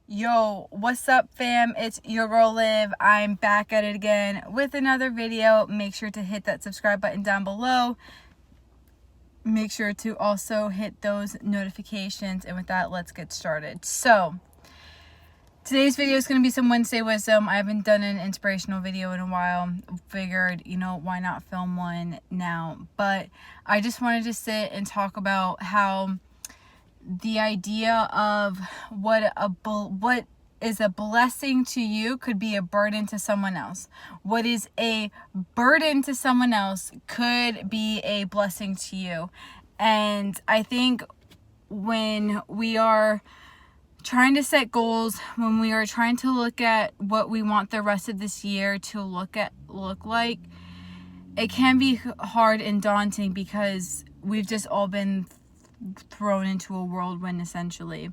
Yo, what's up fam? It's your girl Liv. I'm back at it again with another video. Make sure to hit that subscribe button down below. Make sure to also hit those notifications. And with that, let's get started. So, today's video is going to be some Wednesday wisdom. I haven't done an inspirational video in a while. Figured, why not film one now? But I just wanted to sit and talk about how the idea of what is a blessing to you could be a burden to someone else. What is a burden to someone else could be a blessing to you. And I think when we are trying to set goals, when we are trying to look at what we want the rest of this year to look like, it can be hard and daunting because we've just all been thrown into a whirlwind essentially.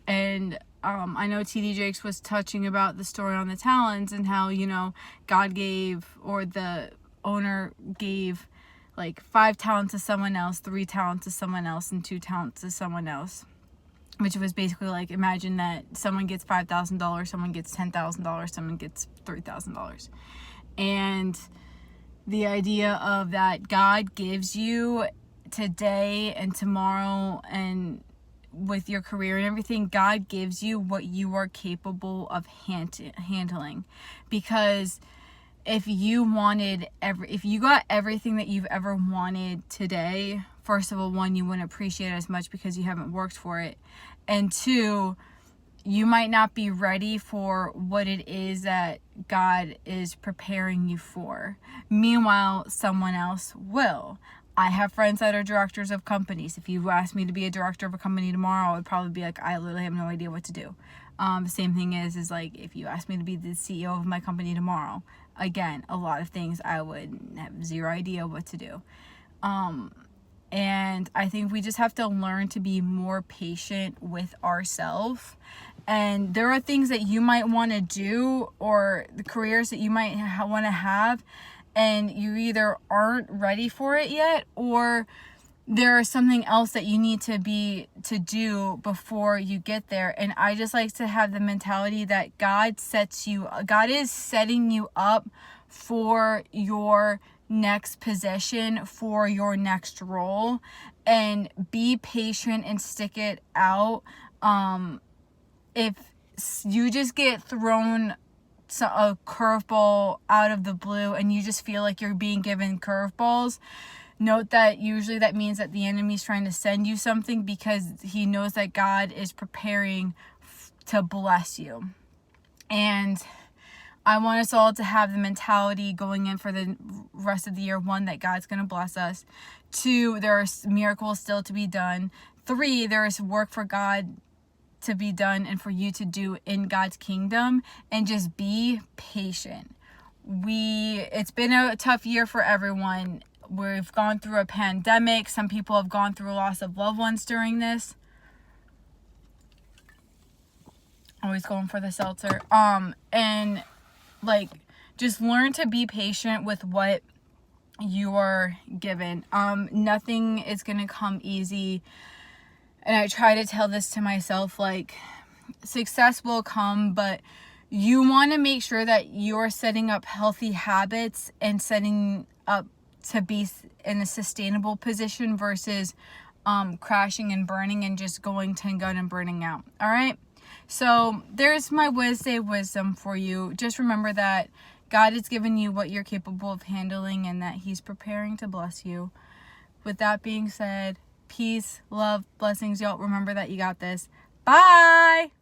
And I know TD Jakes was touching about the story on the talents and how God gave, or the owner gave, like 5 talents to someone else, 3 talents to someone else, and 2 talents to someone else, which was basically like, imagine that someone gets $5,000, someone gets $10,000, someone gets $3,000. And the idea of that God gives you today and tomorrow, and with your career and everything, God gives you what you are capable of handling. Because if you got everything that you've ever wanted today, first of all, 1, you wouldn't appreciate it as much because you haven't worked for it, and 2, you might not be ready for what it is that God is preparing you for. Meanwhile, someone else will. I have friends that are directors of companies. If you asked me to be a director of a company tomorrow, I would probably be like, I literally have no idea what to do. The same thing is like, if you asked me to be the CEO of my company tomorrow, again, a lot of things I would have zero idea what to do. And I think we just have to learn to be more patient with ourselves. And there are things that you might want to do, or the careers that you might want to have, and you either aren't ready for it yet, or there is something else that you need to do before you get there. And I just like to have the mentality that God is setting you up for your next position, for your next role, and be patient and stick it out. If you just get thrown a curveball out of the blue and you just feel like you're being given curveballs, note that usually that means that the enemy's trying to send you something, because he knows that God is preparing to bless you. And I want us all to have the mentality going in for the rest of the year: 1, that God's going to bless us; 2, there are miracles still to be done; 3, there is work for God to be done and for you to do in God's kingdom. And just be patient. It's been a tough year for everyone. We've gone through a pandemic. Some people have gone through loss of loved ones during this. Always going for the seltzer. And just learn to be patient with what you are given. Nothing is gonna come easy. And I try to tell this to myself, like, success will come, but you want to make sure that you're setting up healthy habits and setting up to be in a sustainable position versus crashing and burning and just going 10 gun and burning out. All right. So there's my Wednesday wisdom for you. Just remember that God has given you what you're capable of handling, and that he's preparing to bless you. With that being said, peace, love, blessings, y'all. Remember that you got this. Bye.